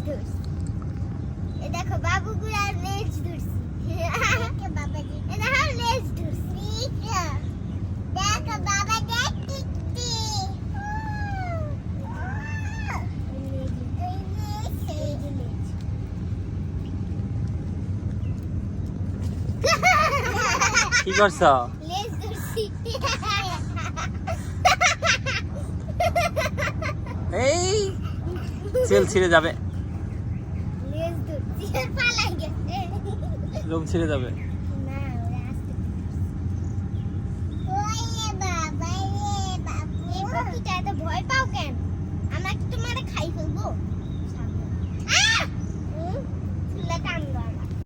ধরছি। এ দেখো বাবুগুলা লেজ ধরছি। দেখো বাবা জি। এ দেখো লেজ ধরছি। দেখো বাবা দেখছি। কি করছো? লেজ ধরছি। এই চুল ছিঁড়ে যাবে, লেজ ধরছি আর পালাই গেছে। লোম ছিঁড়ে যাবে। না ওরা আসতে ওরে বাবা রে বাবা এই পক্ষীটা এত ভয় পাও